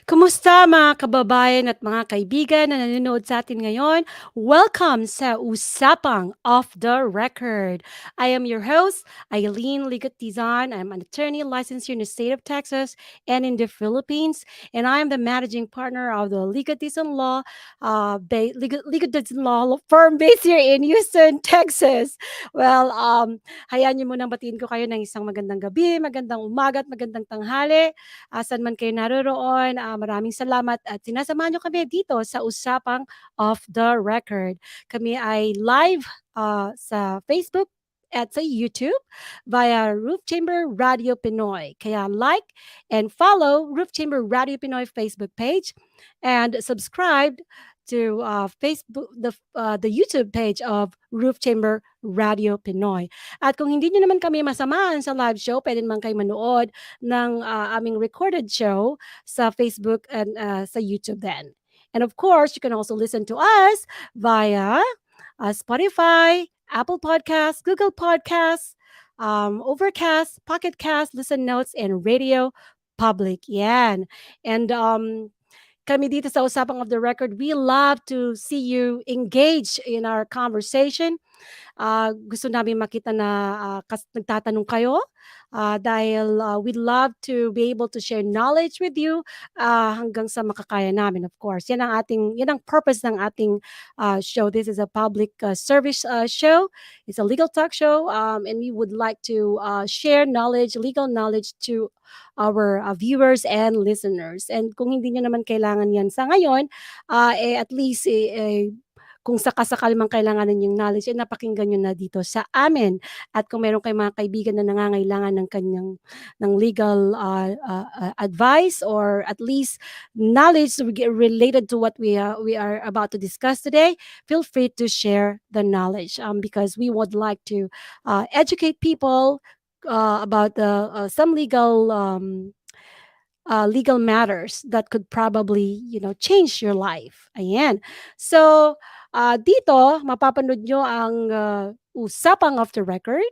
Kumusta mga kababayan at mga kaibigan na nanonood sa atin ngayon? Welcome sa Usapang Off the Record. I am your host, Aileen 𝘤𝘰𝘮𝘮𝘦𝘳𝘐𝑠𝑒𝑒𝑛. I'm an attorney licensed here in the state of Texas and in the Philippines. And I am the managing partner of the 𝘤𝘰𝘮𝑮𝘮𝘬 Law firm based here in Houston, Texas. Well, hayaan niyo munang batiin ko kayo ng isang magandang gabi, magandang umaga at magandang tanghali. Saan man kayo naroroon, maraming salamat at sinasamahan niyo kami dito sa Usapang Off the Record. Kami ay live sa Facebook at sa YouTube via Roof Chamber Radio Pinoy. Kaya like and follow Roof Chamber Radio Pinoy Facebook page and subscribe to the YouTube page of Roof Chamber Radio Pinoy. At kung hindi niyo naman kami masamaan sa live show, pwede naman kayo manood ng aming recorded show sa Facebook and sa YouTube then. And of course, you can also listen to us via Spotify, Apple Podcasts, Google Podcasts, Overcast, Pocket Cast, Listen Notes, and Radio Public. Yan. And kami dito sa Usapang of the Record, we love to see you engage in our conversation. Gusto namin makita na nagtatanong kayo dahil we'd love to be able to share knowledge with you hanggang sa makakaya namin, of course. Yan ang purpose ng ating show. This is a public service show. It's a legal talk show, and we would like to share knowledge, legal knowledge to our viewers and listeners. And kung hindi nyo naman kailangan yan sa ngayon, at least kung sakasakali man kailangan yung knowledge, napakinggan nyo na dito sa amin. At kung meron kayong mga kaibigan na nangangailangan ng legal advice or at least knowledge related to what we are about to discuss today, feel free to share the knowledge because we would like to educate people about some legal matters that could probably, change your life. Ayan. So, dito, mapapanood nyo ang Usapang Off the Record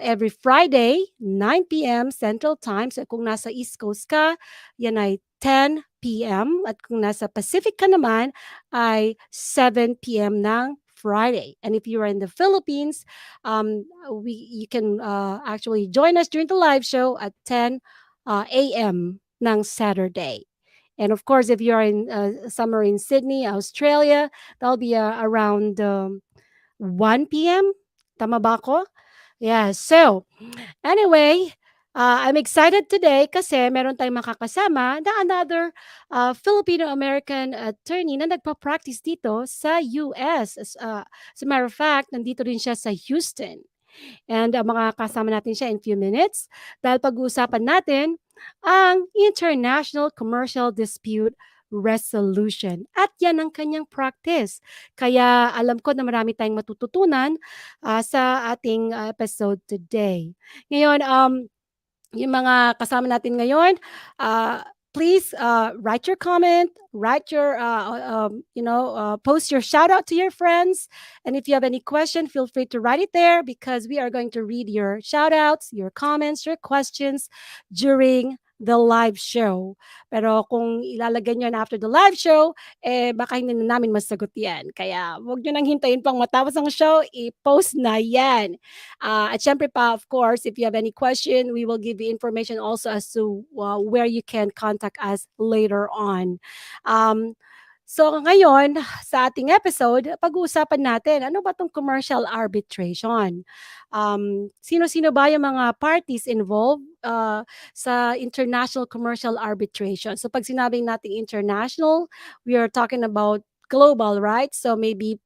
every Friday, 9 p.m. Central Time. So, kung nasa East Coast ka, yan ay 10 p.m. At kung nasa Pacific ka naman, ay 7 p.m. ng Friday. And if you are in the Philippines, you can actually join us during the live show at 10 a.m. ng Saturday. And of course, if you're in somewhere in Sydney, Australia, that'll be around 1 p.m. Tama ba ako? Yeah. So, anyway, I'm excited today kasi meron tayong makakasama na another Filipino-American attorney na nagpa-practice dito sa US. As a matter of fact, nandito rin siya sa Houston. And mga kasama natin siya in few minutes dahil pag-uusapan natin ang International Commercial Dispute Resolution. At yan ang kanyang practice. Kaya alam ko na marami tayong matututunan sa ating episode today. Ngayon, yung mga kasama natin ngayon, please write your comment, post your shout out to your friends. And if you have any question, feel free to write it there because we are going to read your shout outs, your comments, your questions during the live show. Pero kung ilalagay nyo na after the live show, baka hindi na namin masagot yan. Kaya huwag nyo nang hintayin pang matapos ang show, i-post na yan. At syempre pa, of course, if you have any question, we will give you information also as to where you can contact us later on. So ngayon, sa ating episode, pag-uusapan natin, ano ba itong commercial arbitration? Sino-sino ba yung mga parties involved sa international commercial arbitration? So pag sinabing natin international, we are talking about global, right? So maybe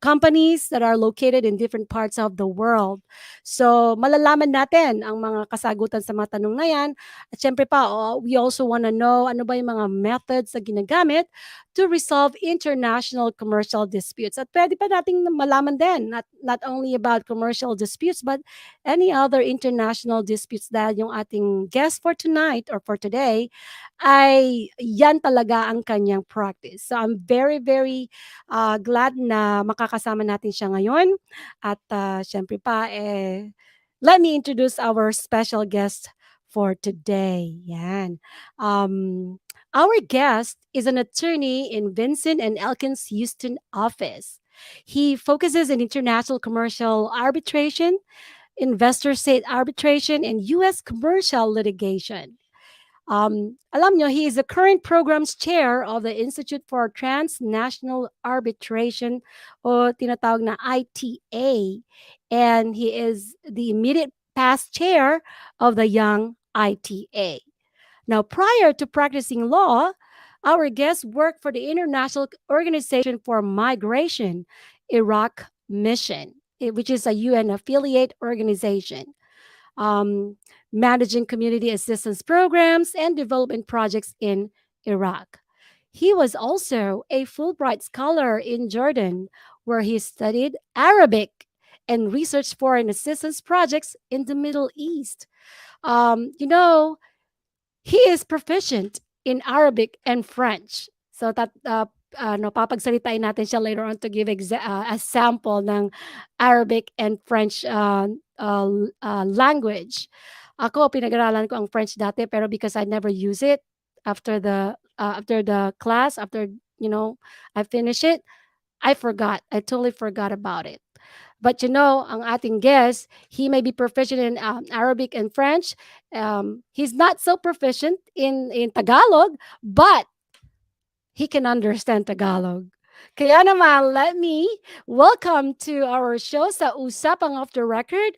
companies that are located in different parts of the world. So, malalaman natin ang mga kasagutan sa mga tanong na yan. At syempre pa, we also want to know ano ba yung mga methods na ginagamit to resolve international commercial disputes. At pwede pa nating malaman din, not only about commercial disputes, but any other international disputes dahil yung ating guest for tonight or for today ay yan talaga ang kanyang practice. So, I'm very, very glad na makakasama natin siya ngayon. At syempre pa, let me introduce our special guest for today. Yan. Um, our guest is an attorney in Vincent and Elkins Houston office. He focuses in international commercial arbitration, investor state arbitration, and U.S. commercial litigation. Alam nyo, he is the current programs chair of the Institute for Transnational Arbitration o tinatawag na ITA. And he is the immediate past chair of the Young ITA. Now, prior to practicing law, our guest worked for the International Organization for Migration, Iraq Mission, which is a UN affiliate organization, um, managing community assistance programs and development projects in Iraq. He was also a Fulbright scholar in Jordan, where he studied Arabic and researched foreign assistance projects in the Middle East. You know, he is proficient in Arabic and French. So that no papagsalitain natin siya later on to give a sample ng Arabic and French language. Ako pinag-aralan ko ang French dati pero because I never use it after the class, after I finish it, I forgot. I totally forgot about it. But ang ating guest, he may be proficient in Arabic and French. He's not so proficient in Tagalog, but he can understand Tagalog. Kaya naman, let me welcome to our show sa Usapang Off the Record,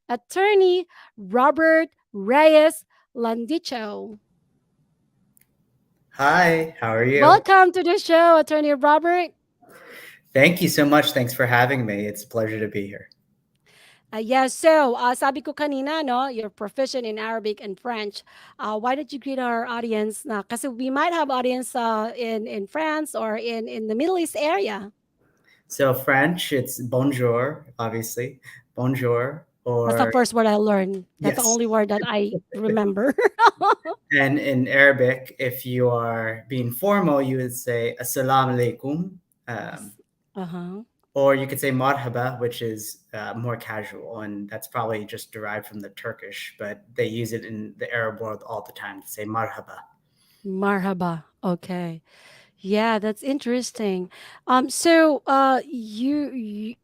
Attorney Robert Reyes Landicho. Hi, how are you? Welcome to the show, Attorney Robert. Thank you so much. Thanks for having me. It's a pleasure to be here. Yes, so sabi ko kanina, no, you're proficient in Arabic and French. Why don't you greet our audience? Na, kasi we might have audience in France or in the Middle East area. So French, it's bonjour, obviously. Bonjour. That's the Or first word I learned. That's the yes. only word that I remember. And in Arabic, if you are being formal, you would say assalamu alaikum. Uh-huh. Or you could say marhaba, which is more casual, and that's probably just derived from the Turkish, but they use it in the Arab world all the time to say marhaba. Marhaba. Okay. Yeah, that's interesting. So you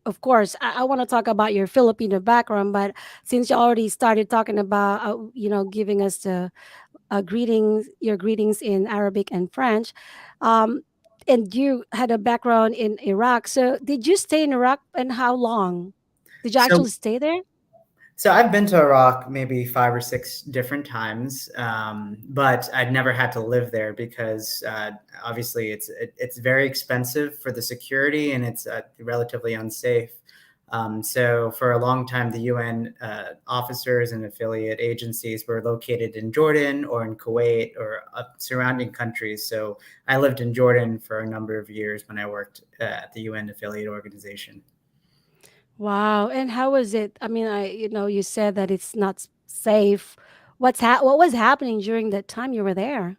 of course, I want to talk about your Filipino background, but since you already started talking about, giving us the your greetings in Arabic and French, um, and you had a background in Iraq. So, did you stay in Iraq and how long? Did you So actually stay there? So I've been to Iraq maybe 5 or 6 different times, but I'd never had to live there because obviously it's very expensive for the security and it's relatively unsafe. So for a long time, the UN officers and affiliate agencies were located in Jordan or in Kuwait or surrounding countries. So I lived in Jordan for a number of years when I worked at the UN affiliate organization. Wow. And how was it? I mean, you said that it's not safe. What was happening during that time you were there?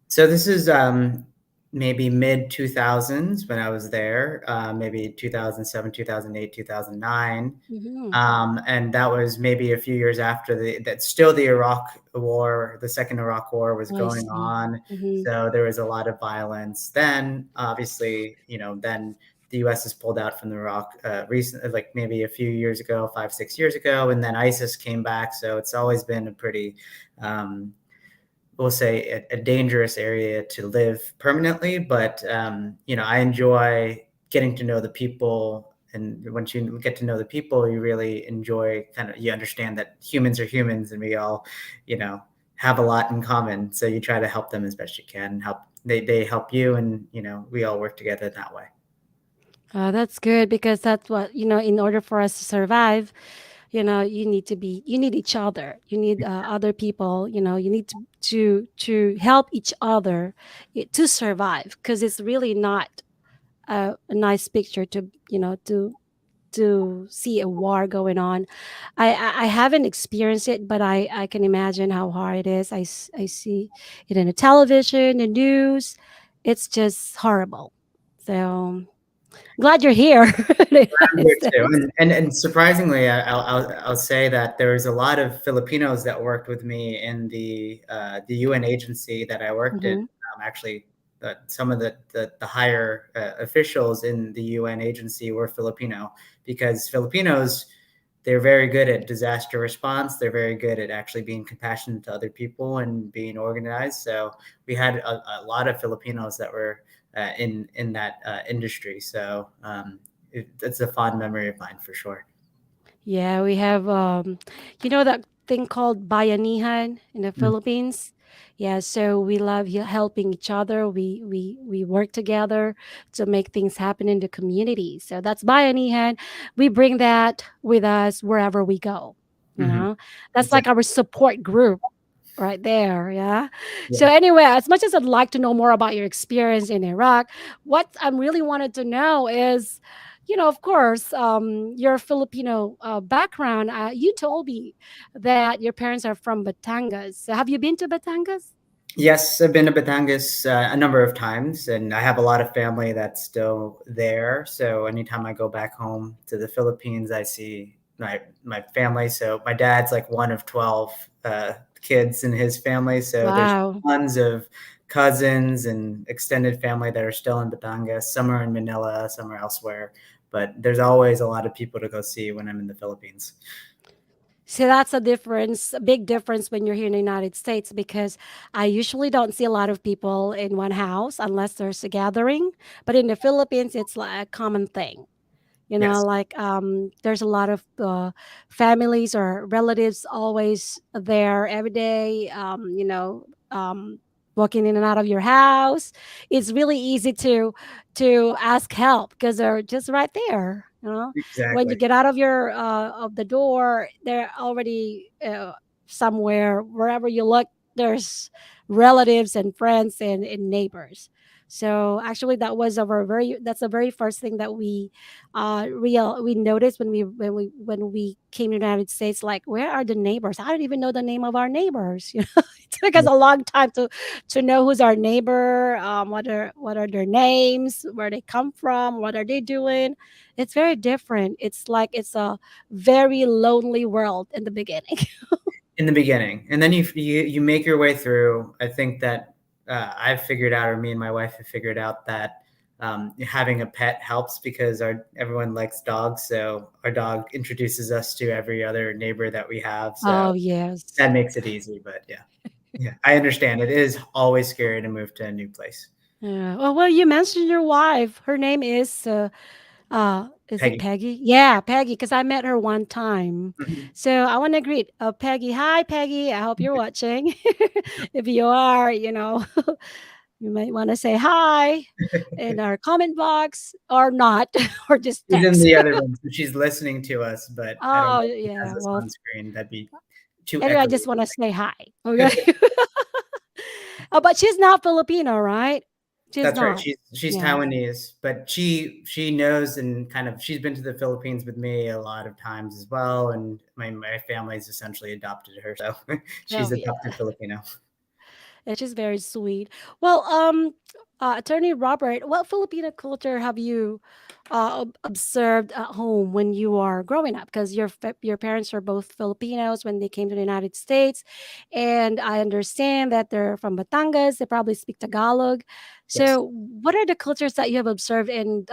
So this is maybe mid 2000s when I was there, maybe 2007, 2008, 2009. Hmm. And that was maybe a few years after the Iraq war, the second Iraq war was I going see. on. Hmm. So there was a lot of violence. Then obviously, then the US has pulled out from Iraq recently, like maybe a few years ago, 5, 6 years ago, and then ISIS came back. So it's always been a pretty, we'll say a dangerous area to live permanently, but I enjoy getting to know the people. And once you get to know the people, you really enjoy you understand that humans are humans and we all, have a lot in common. So you try to help them as best you can. They help you, and we all work together that way. That's good because that's what, in order for us to survive, you need each other. You need other people, you need to help each other to survive because it's really not a nice picture to, to see a war going on. I haven't experienced it, but I can imagine how hard it is. I see it in the television, the news. It's just horrible. So Glad you're here in the I'm United here too, States. and surprisingly, I'll say that there's a lot of Filipinos that worked with me in the UN agency that I worked in. Mhm. Actually, some of the higher officials in the UN agency were Filipino, because Filipinos, they're very good at disaster response. They're very good at actually being compassionate to other people and being organized. So we had a lot of Filipinos that were in that industry. So it's a fond memory of mine for sure. Yeah, we have that thing called bayanihan in the Mm. Philippines. Yeah, so we love helping each other. We work together to make things happen in the community. So that's bayanihan. We bring that with us wherever we go. You Mhm. know, that's like Exactly. our support group right there. Yeah. So Yeah. anyway, as much as I'd like to know more about your experience in Iraq, what I'm really wanted to know is, of course, your Filipino background. You told me that your parents are from Batangas. So have you been to Batangas? Yes, I've been to Batangas a number of times, and I have a lot of family that's still there. So anytime I go back home to the Philippines, I see my family. So my dad's like one of 12 kids in his family. So there's Wow. tons of cousins and extended family that are still in Batangas. Some are in Manila, some are elsewhere. But there's always a lot of people to go see when I'm in the Philippines. So that's a big difference when you're here in the United States because I usually don't see a lot of people in one house unless there's a gathering. But in the Philippines, it's like a common thing. Yes. Like there's a lot of families or relatives always there every day. Walking in and out of your house, it's really easy to ask help because they're just right there. When you Exactly. get out of the door, they're already somewhere. Wherever you look, there's relatives and friends and neighbors. So actually, that's the very first thing that we noticed when we came to the United States. Like, where are the neighbors? I don't even know the name of our neighbors. It took us Yeah. a long time to know who's our neighbor. What are their names? Where they come from? What are they doing? It's very different. It's like it's a very lonely world in the beginning. In the beginning, and then you make your way through. I think that I've figured out, or me and my wife have figured out, that having a pet helps, because our everyone likes dogs, so our dog introduces us to every other neighbor that we have, so Oh yes. that makes it easy. But yeah, I understand it is always scary to move to a new place. Yeah. Well, you mentioned your wife. Her name is it Peggy. Peggy? Yeah, Peggy, because I met her one time. Mhm. So I want to greet Peggy. Hi, Peggy. I hope you're watching. If you are, you might want to say hi in our comment box or not, or just She's in text. the other room, so she's listening to us, but I don't Oh, know if she has yeah. us Well, on screen. That'd be too anyway, I echoey. just want to say hi. Okay. Oh, but she's not Filipino, right? She's That's right. not. She's Yeah. Taiwanese, but she knows, and kind of she's been to the Philippines with me a lot of times as well, and my family's essentially adopted her, so she's Oh, yeah. adopted Filipino. It's just very sweet. Well, Attorney Robert, what Filipino culture have you observed at home when you are growing up? Because your parents are both Filipinos when they came to the United States, and I understand that they're from Batangas. They probably speak Tagalog. Yes. So, what are the cultures that you have observed, and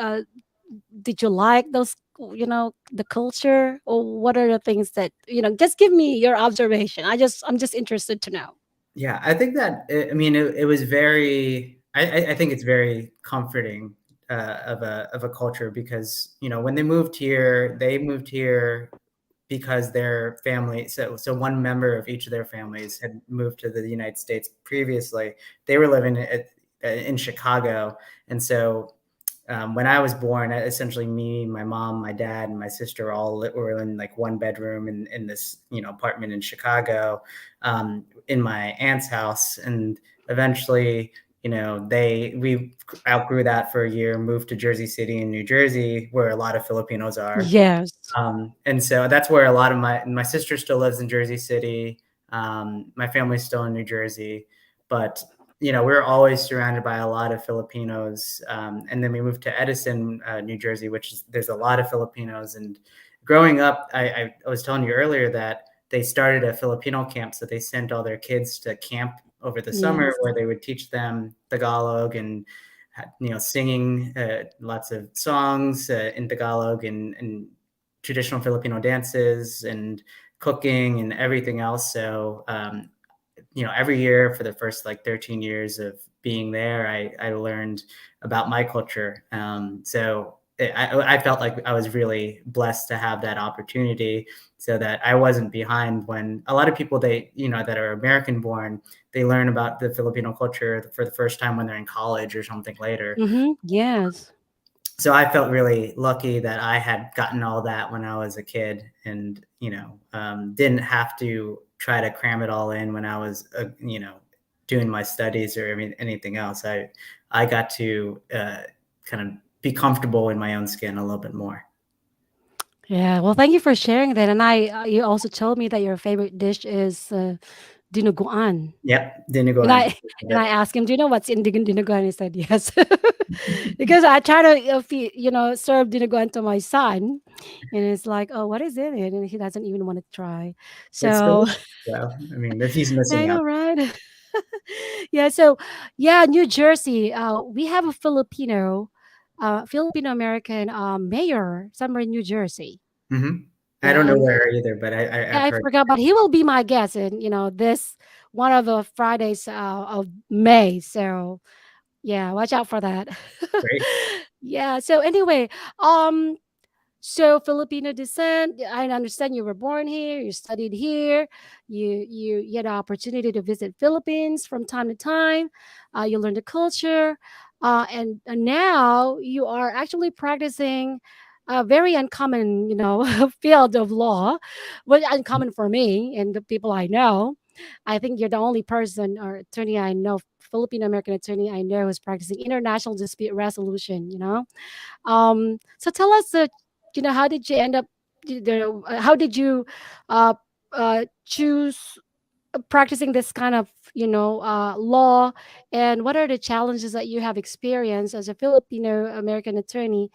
did you like those? The culture, or what are the things that Just give me your observation. I'm just interested to know. Yeah, I think that I mean it was very. I think it's very comforting of a culture, because when they moved here because their family. So one member of each of their families had moved to the United States previously. They were living in Chicago, and so when I was born, essentially me, my mom, my dad, and my sister were in like one bedroom in this apartment in Chicago, in my aunt's house, and eventually we outgrew that for a year, moved to Jersey City in New Jersey, where a lot of Filipinos are. Yes. And so that's where a lot of my sister still lives in Jersey City. My family's still in New Jersey, but we were always surrounded by a lot of Filipinos. And then we moved to Edison, New Jersey, there's a lot of Filipinos. And growing up, I was telling you earlier that they started a Filipino camp. So they sent all their kids to camp over the summer Yes. where they would teach them Tagalog and, singing lots of songs in Tagalog and traditional Filipino dances and cooking and everything else. So, every year for the first like 13 years of being there, I learned about my culture. I felt like I was really blessed to have that opportunity so that I wasn't behind when a lot of people that are American born, they learn about the Filipino culture for the first time when they're in college or something later. Yes. So I felt really lucky that I had gotten all that when I was a kid and, didn't have to try to cram it all in when I was, doing my studies or anything else. I got to kind of be comfortable in my own skin a little bit more. Yeah. Well, thank you for sharing that. And you also told me that your favorite dish is dinuguan. Yep, And dinuguan. I asked him, "Do you know what's in dinuguan?" He said, "Yes," because I try to serve dinuguan to my son, and it's like, "Oh, what is it?" And he doesn't even want to try. It's So delicious, though. He's I missing out. know, right? Yeah. So yeah, New Jersey. We have a Filipino-American mayor somewhere in New Jersey. I Yeah, don't know and where either, but yeah, I've I heard. forgot, but he will be my guest in this one of the Fridays of May. So yeah, watch out for that. Great. Yeah. So anyway, um, so Filipino descent. I understand you were born here. You studied here. You had the opportunity to visit Philippines from time to time. You learned the culture, and now you are actually practicing a very uncommon, field of law, but uncommon for me and the people I know. I think you're the only person or attorney I know, Filipino American attorney I know, who's practicing international dispute resolution. So tell us, how did you end up? How did you choose practicing this kind of law, and what are the challenges that you have experienced as a Filipino American attorney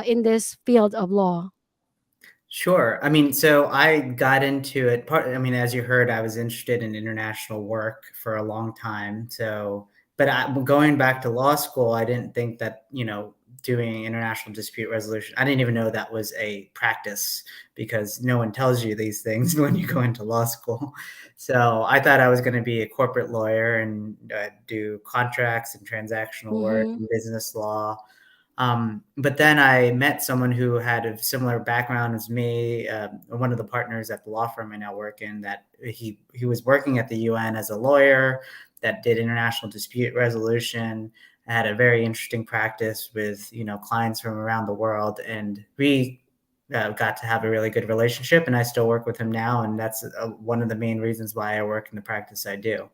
in this field of law? Sure. So I got into it as you heard, I was interested in international work for a long time. But going back to law school, I didn't think that, doing international dispute resolution, I didn't even know that was a practice because no one tells you these things when you go into law school. So I thought I was going to be a corporate lawyer and do contracts and transactional work Mm-hmm. and business law. But then I met someone who had a similar background as me, one of the partners at the law firm I now work in, that he was working at the UN as a lawyer that did international dispute resolution, had a very interesting practice with, clients from around the world. And we got to have a really good relationship, and I still work with him now. And that's one of the main reasons why I work in the practice I do.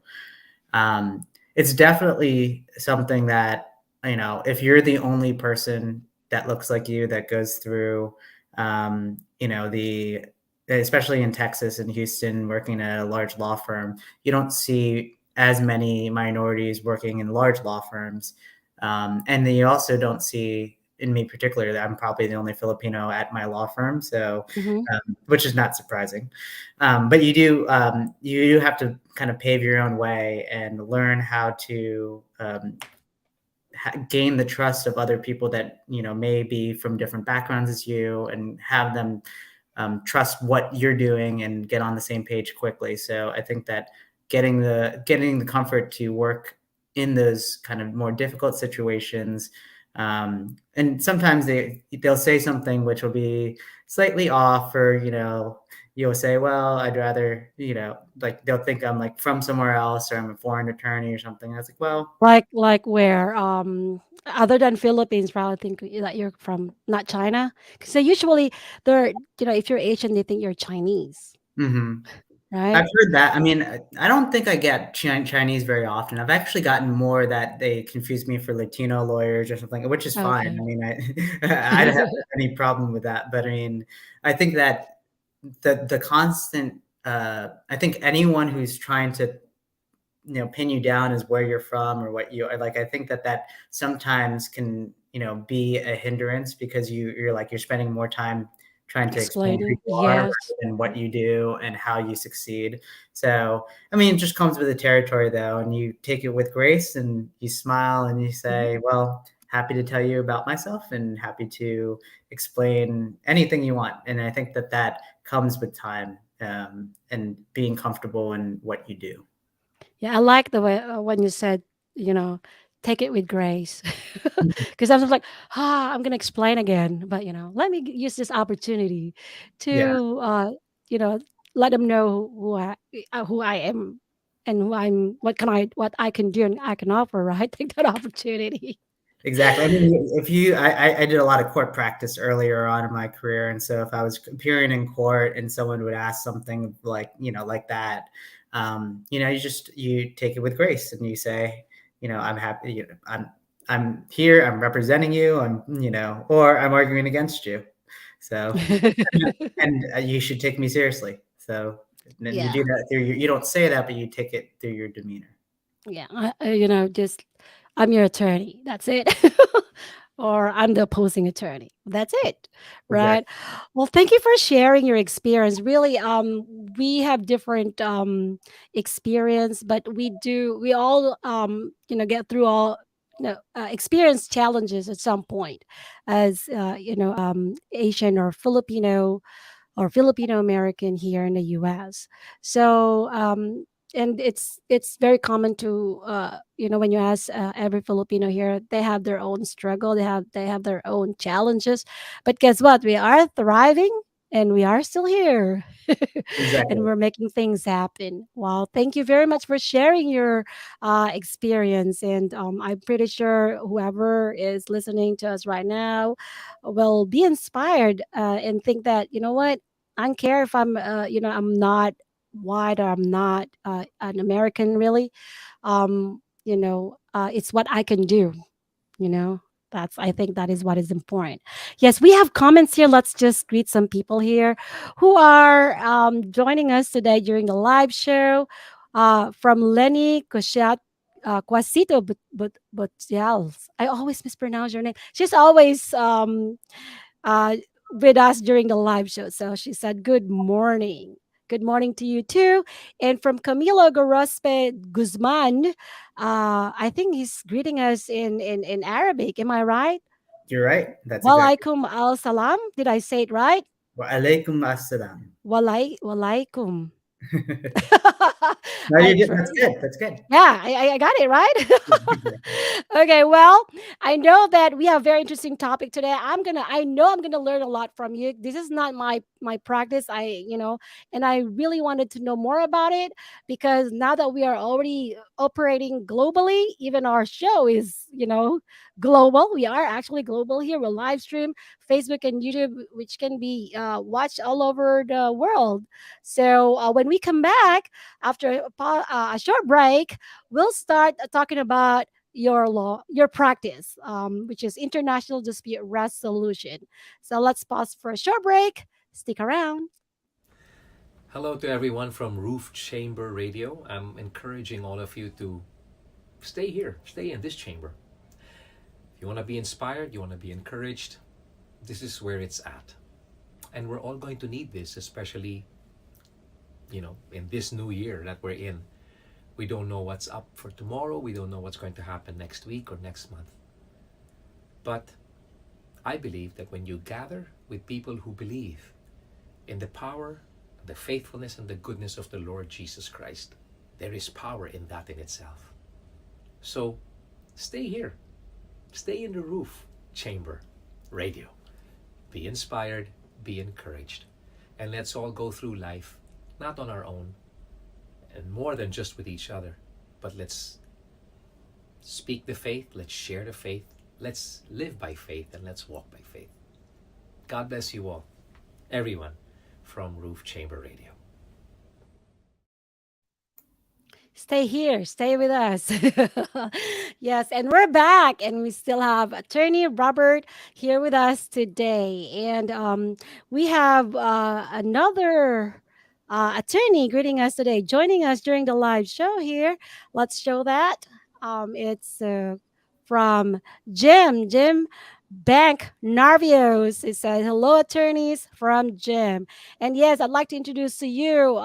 It's definitely something that, if you're the only person that looks like you that goes through, especially in Texas and Houston, working at a large law firm, you don't see as many minorities working in large law firms. And then you also don't see, in me particular, that I'm probably the only Filipino at my law firm. So, Mm-hmm. which is not surprising. But you have to kind of pave your own way and learn how to gain the trust of other people that may be from different backgrounds as you, and have them trust what you're doing and get on the same page quickly. So I think that getting the comfort to work in those kind of more difficult situations, and sometimes they'll say something which will be slightly off, or you'll say, well, I'd rather, like they'll think I'm like from somewhere else, or I'm a foreign attorney or something. I was like, well. Like where? Other than Philippines, probably think that you're from not China, because they usually they're if you're Asian, they think you're Chinese, Mhm. I've right? heard that. I don't think I get Chinese very often. I've actually gotten more that they confuse me for Latino lawyers or something, which is fine. Okay. I don't have any problem with that. But I think that the constant, I think anyone who's trying to pin you down as where you're from or what you are. Like, I think that sometimes can, be a hindrance because you're spending more time trying to explain who Explaining. you are rather Yes. than what you do and how you succeed. So, I mean, it just comes with the territory though, and you take it with grace and you smile and you Mhm. say, well, happy to tell you about myself and happy to explain anything you want. And I think that comes with time, and being comfortable in what you do. Yeah, I like the way when you said, you know, take it with grace, because I was like, I'm gonna explain again, but let me use this opportunity Yeah, to, you know, let them know who I am, and what I can do and I can offer. Right, take that opportunity. exactly. I mean, if you, I did a lot of court practice earlier on in my career, and so if I was appearing in court and someone would ask something like, like that, you take it with grace and you say, I'm happy, I'm here, I'm representing you, or I'm arguing against you. So, and you should take me seriously. So, and you Yeah, do that through you don't say that, but you take it through your demeanor. yeah. Just I'm your attorney. That's it. Or I'm the opposing attorney. That's it. Right. Exactly. Well, thank you for sharing your experience. Really, we have different experience, but we all get through all experience challenges at some point as Asian or Filipino-American here in the US. So, and it's very common to when you ask every Filipino here, they have their own struggle, they have their own challenges, but guess what? We are thriving and we are still here. And Exactly. we're making things happen. Wow, thank you very much for sharing your experience, and I'm pretty sure whoever is listening to us right now will be inspired and think that, you know what, I don't care if I'm not white or I'm not an American, really. It's what I can do, you know. I think that is what is important. Yes, we have comments here. Let's just greet some people here who are joining us today during the live show. From Lenny Koshat, Quasito but I always mispronounce your name. She's always uh, with us during the live show. So she said, "Good morning." Good morning to you too. And from Camilo Gorospe Guzman, I think he's greeting us in Arabic. Am I right? You're right. That's exactly. Walaikum al salam. Did I say it right? Wa alaikum assalam. Walaikum. No, I you did. tr- That's good. That's good. Yeah, I got it right. Exactly. Okay, well, I know that we have a very interesting topic today. I know I'm gonna learn a lot from you. This is not my practice. And I really wanted to know more about it because now that we are already operating globally, even our show is, global. We are actually global here. We'll live stream Facebook and YouTube, which can be watched all over the world. So when we come back after a short break, we'll start talking about your practice, which is international dispute resolution. So let's pause for a short break. Stick around. Hello to everyone from Roof Chamber Radio. I'm encouraging all of you to stay here, stay in this chamber. If you want to be inspired, you want to be encouraged, this is where it's at. And we're all going to need this, especially, in this new year that we're in. We don't know what's up for tomorrow. We don't know what's going to happen next week or next month. But I believe that when you gather with people who believe in the power, the faithfulness, and the goodness of the Lord Jesus Christ, there is power in that in itself. So stay here. Stay in the Roof Chamber Radio. Be inspired, be encouraged, and let's all go through life not on our own and more than just with each other, but let's speak the faith, let's share the faith, let's live by faith, and let's walk by faith. God bless you all, everyone from Roof Chamber Radio. Stay here, stay with us. Yes, and we're back, and we still have attorney Robert here with us today. And we have another attorney greeting us today, joining us during the live show here. Let's show that. It's from Jim Bank Narvios. It says, hello, attorneys from Jim. And yes, I'd like to introduce to you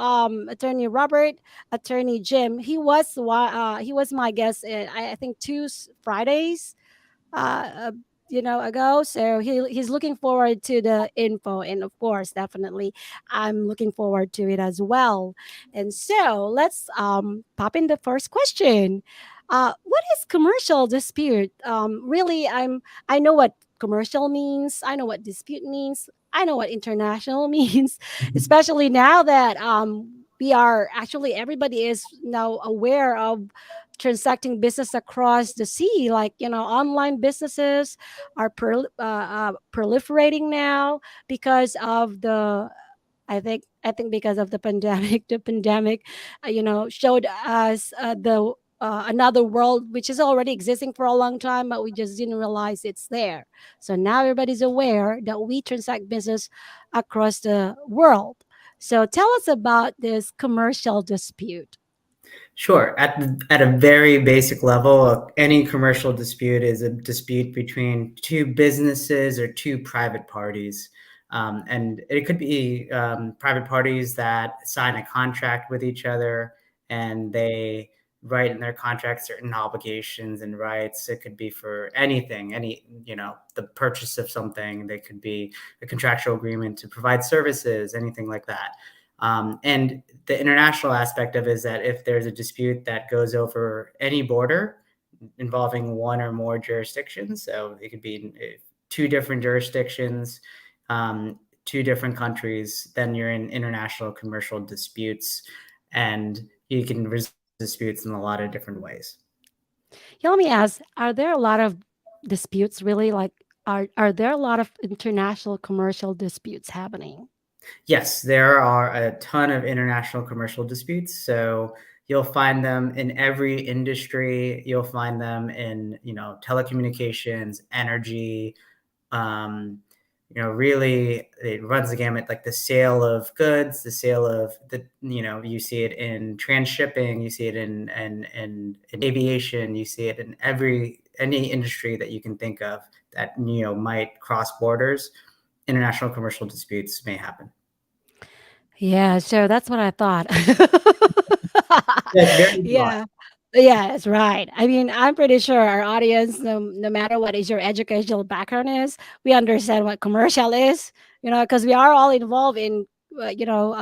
Attorney Robert, Attorney Jim. He was my guest, I think, Fridays uh, ago. So he's looking forward to the info, and of course, definitely, I'm looking forward to it as well. And so let's pop in the first question. What is commercial dispute? Really, I know what commercial means. I know what dispute means. I know what international means, especially now that we are actually everybody is now aware of transacting business across the sea, like online businesses are proliferating now because of the I think because of the pandemic. The pandemic showed us the another world which is already existing for a long time, but we just didn't realize it's there. So now everybody's aware that we transact business across the world. So tell us about this commercial dispute. Sure. At a very basic level, any commercial dispute is a dispute between two businesses or two private parties. And it could be private parties that sign a contract with each other, and they write in their contract certain obligations and rights. It could be for anything, the purchase of something. They could be a contractual agreement to provide services, anything like that. And the international aspect of it is that if there's a dispute that goes over any border involving one or more jurisdictions, so it could be two different jurisdictions, two different countries, then you're in international commercial disputes, and you can resolve disputes in a lot of different ways. Yeah, let me ask, are there a lot of disputes really? Like, are there a lot of international commercial disputes happening? Yes, there are a ton of international commercial disputes. So you'll find them in every industry. You'll find them in, telecommunications, energy. Really, it runs the gamut, like the sale of goods, the sale of you see it in transshipping, you see it in aviation, you see it in any industry that you can think of that, might cross borders. International commercial disputes may happen. Yeah, so that's what I thought. Yes, very broad. Yeah. Yeah, that's right. I mean, I'm pretty sure our audience, no matter what is your educational background is, we understand what commercial is, because we are all involved in,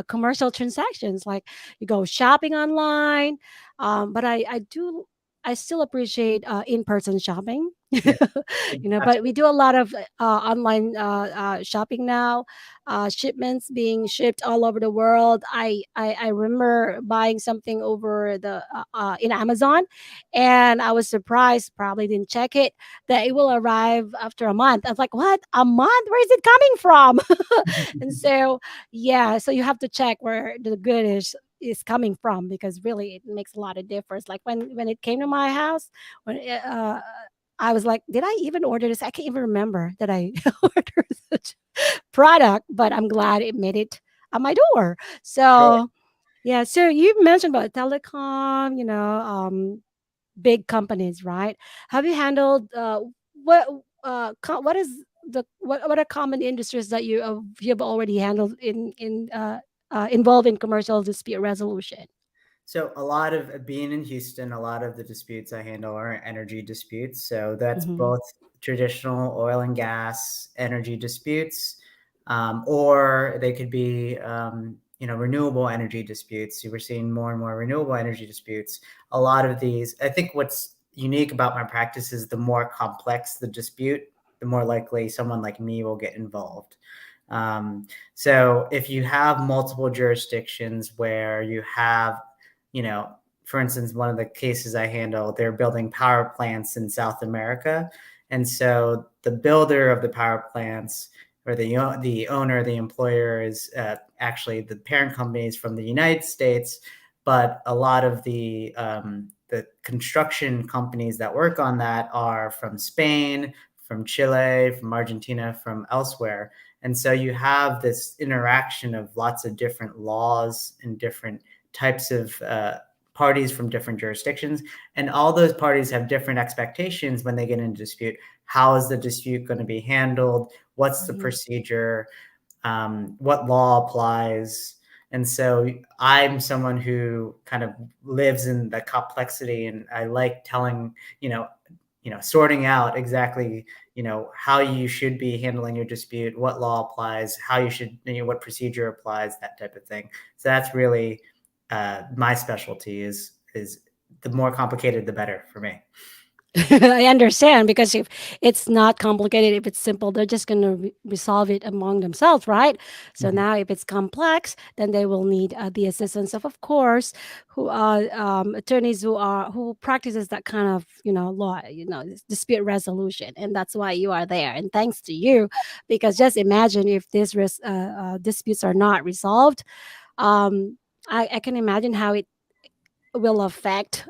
commercial transactions. Like you go shopping online, but I still appreciate in-person shopping. Yeah, But we absolutely. do a lot of online shopping now, shipments being shipped all over the world. I remember buying something over the in Amazon, and I was surprised. Probably didn't check it that it will arrive after a month. I was like, "What? A month? Where is it coming from?" And so, yeah, so you have to check where the good is coming from, because really it makes a lot of difference. Like when it came to my house, when I was like, did I even order this? I can't even remember that I ordered such product, but I'm glad it made it at my door. Sure. So yeah, so you mentioned about telecom, big companies, right? Have you handled what what is what are common industries that you've already handled involved in commercial dispute resolution? So a lot of being in Houston, a lot of the disputes I handle are energy disputes. So that's Hmm. both traditional oil and gas energy disputes, or they could be, renewable energy disputes. So we're seeing more and more renewable energy disputes. A lot of these, I think what's unique about my practice is the more complex the dispute, the more likely someone like me will get involved. So if you have multiple jurisdictions where you have, for instance, one of the cases I handle, they're building power plants in South America. And so the builder of the power plants, or the owner, the employer, is actually the parent company is from the United States, but a lot of the construction companies that work on that are from Spain, from Chile, from Argentina, from elsewhere. And so you have this interaction of lots of different laws and different types of parties from different jurisdictions. And all those parties have different expectations when they get into dispute. How is the dispute going to be handled? What's the procedure? What law applies? And so I'm someone who kind of lives in the complexity, and I like telling, sorting out exactly, how you should be handling your dispute, what law applies, how you should, what procedure applies, that type of thing. So that's really my specialty is the more complicated, the better for me. I understand, because if it's not complicated, if it's simple, they're just going to resolve it among themselves, right? So now, if it's complex, then they will need the assistance of course, who attorneys who practices that kind of law, dispute resolution, and that's why you are there. And thanks to you, because just imagine if these disputes are not resolved. I can imagine how it will affect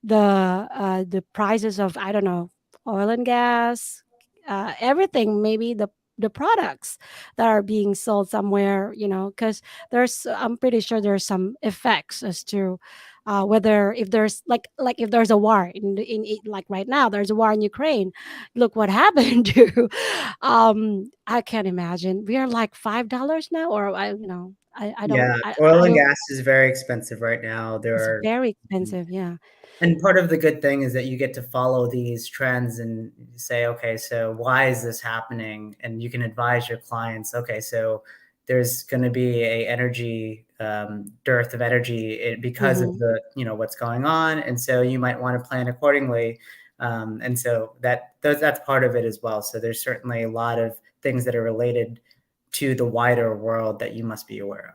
the prices of, I don't know, oil and gas, everything, maybe the products that are being sold somewhere, because I'm pretty sure there's some effects as to whether, if there's like if there's a war like right now there's a war in Ukraine. Look what happened to I can't imagine. We are like $5 now, or I don't Yeah, oil I and don't gas is very expensive right now. It's very expensive, yeah. And part of the good thing is that you get to follow these trends and say, okay, so why is this happening? And you can advise your clients, okay, so there's going to be a energy dearth of energy because of the what's going on, and so you might want to plan accordingly. And so that's part of it as well. So there's certainly a lot of things that are related to the wider world that you must be aware of.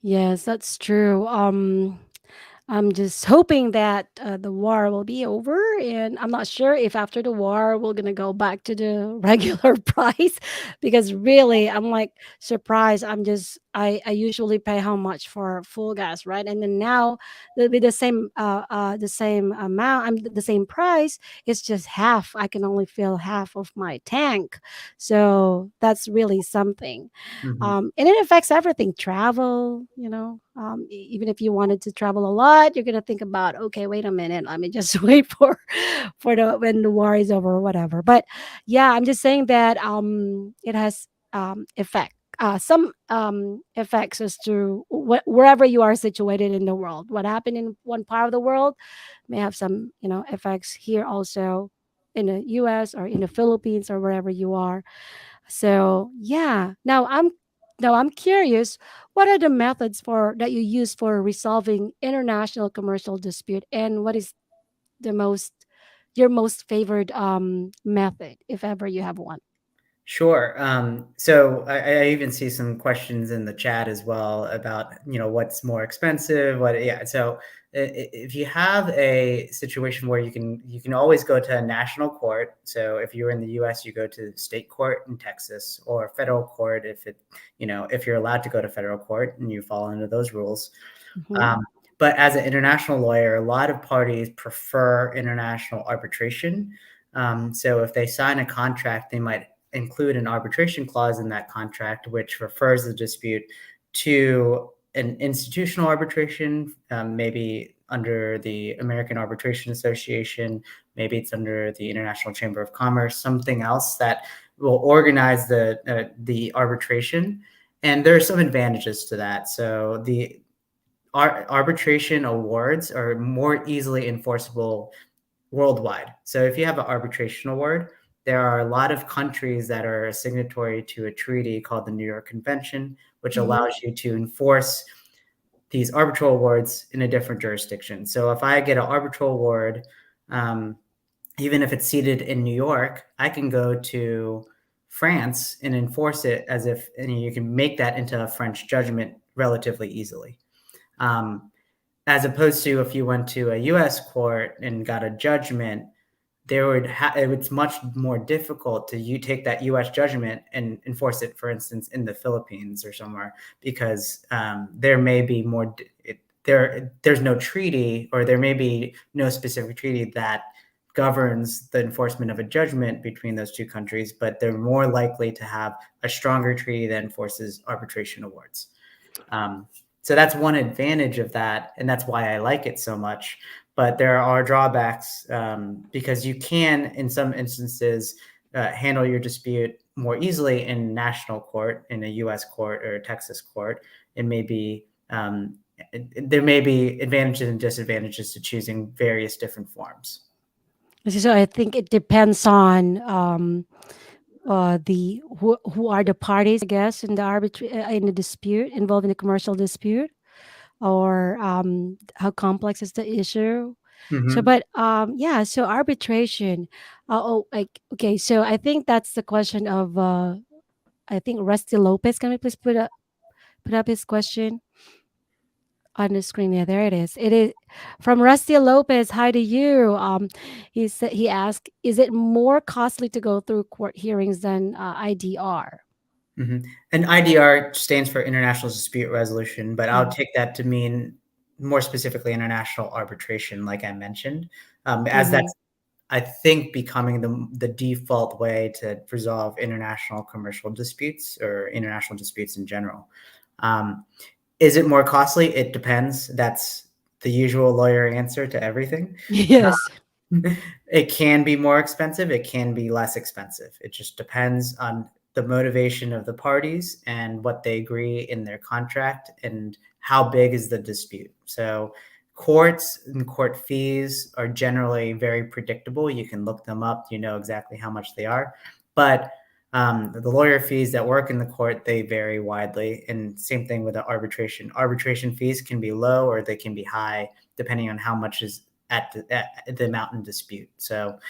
Yes, that's true. I'm just hoping that the war will be over, and I'm not sure if after the war we're gonna go back to the regular price, because really I'm like surprised. I usually pay how much for full gas, right? And then now it'll be the same amount. The same price. It's just half. I can only fill half of my tank, so that's really something. And it affects everything. Travel, even if you wanted to travel a lot, you're gonna think about, okay, wait a minute, let me just wait for the when the war is over or whatever. But yeah, I'm just saying that it has some effects as to wherever you are situated in the world. What happened in one part of the world may have some effects here also in the US or in the Philippines or wherever you are. So yeah, now I'm curious, what are the methods for that you use for resolving international commercial dispute, and what is the most your most favored method, if ever you have one? Sure. So I even see some questions in the chat as well about, what's more expensive, yeah. So if you have a situation where you can always go to a national court. So if you're in the US, you go to state court in Texas, or federal court if you're allowed to go to federal court and you fall under those rules. Mhm. But as an international lawyer, a lot of parties prefer international arbitration. So if they sign a contract, they might include an arbitration clause in that contract, which refers the dispute to an institutional arbitration, maybe under the American Arbitration Association, maybe it's under the International Chamber of Commerce, something else that will organize the arbitration. And there are some advantages to that. So the arbitration awards are more easily enforceable worldwide. So if you have an arbitration award, there are a lot of countries that are a signatory to a treaty called the New York Convention, which Mhm. allows you to enforce these arbitral awards in a different jurisdiction. So if I get an arbitral award, even if it's seated in New York, I can go to France and enforce it and you can make that into a French judgment relatively easily. As opposed to if you went to a U.S. court and got a judgment, it's much more difficult to take that U.S. judgment and enforce it, for instance, in the Philippines or somewhere, because there may be there's no treaty, or there may be no specific treaty that governs the enforcement of a judgment between those two countries, but they're more likely to have a stronger treaty that enforces arbitration awards. So that's one advantage of that, and that's why I like it so much. But there are drawbacks because you can, in some instances, handle your dispute more easily in national court, in a U.S. court or a Texas court. It may be there may be advantages and disadvantages to choosing various different forms. So I think it depends on the who are the parties, I guess, in the in the dispute involved in the commercial dispute, or how complex is the issue. So, but yeah, so arbitration. Like, okay, so I think that's the question of I think Rusty Lopez. Can we please put up his question on the screen? Yeah, there it is. It is from Rusty Lopez. Hi to you. He asked, is it more costly to go through court hearings than IDR? And IDR stands for International Dispute Resolution, but I'll take that to mean more specifically international arbitration, like I mentioned, as that's, I think, becoming the default way to resolve international commercial disputes or international disputes in general. Is it more costly? It depends. That's the usual lawyer answer to everything. Yes. It can be more expensive. It can be less expensive. It just depends on the motivation of the parties and what they agree in their contract and how big is the dispute. So courts and court fees are generally very predictable. You can look them up. You know exactly how much they are. But the lawyer fees that work in the court, they vary widely. And same thing with the arbitration. Arbitration fees can be low or they can be high, depending on how much is at the amount in dispute. So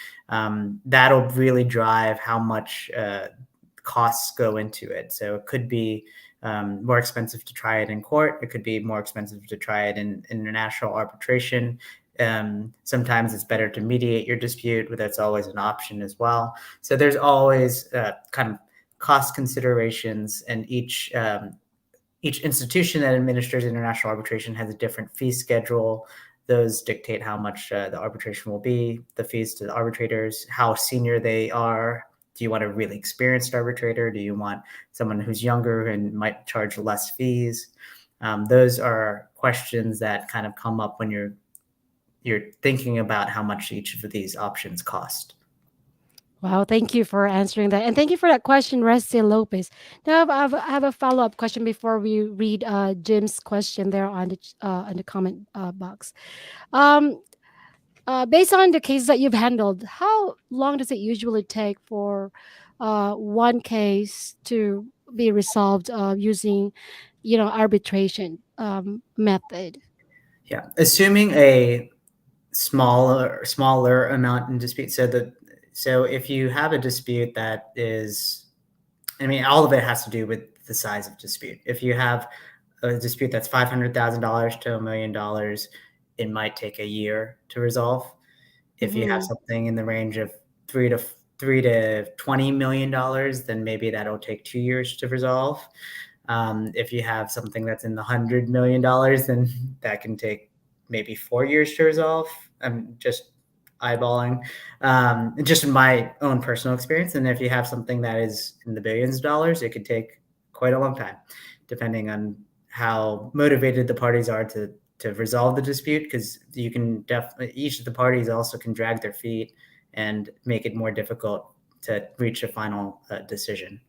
that'll really drive how much costs go into it. So it could be more expensive to try it in court. It could be more expensive to try it in international arbitration. Sometimes it's better to mediate your dispute, but that's always an option as well. So there's always kind of cost considerations, and each institution that administers international arbitration has a different fee schedule. Those dictate how much the arbitration will be, the fees to the arbitrators, how senior they are. Do you want a really experienced arbitrator? Do you want someone who's younger and might charge less fees? Those are questions that kind of come up when you're thinking about how much each of these options cost. Wow, thank you for answering that. And thank you for that question, Rusty Lopez. Now, I have a follow-up question before we read Jim's question there on the comment box. Based on the cases that you've handled, how long does it usually take for one case to be resolved using, arbitration method? Yeah, assuming a smaller amount in dispute. So if you have a dispute that is, I mean, all of it has to do with the size of dispute. If you have a dispute that's $500,000 to $1 million, it might take a year to resolve. If you have something in the range of $3 to $20 million, then maybe that'll take 2 years to resolve. If you have something that's in the $100 million, then that can take maybe 4 years to resolve. I'm just eyeballing, just in my own personal experience. And if you have something that is in the billions of dollars, it could take quite a long time, depending on how motivated the parties are to resolve the dispute, because you can definitely, each of the parties also can drag their feet and make it more difficult to reach a final decision.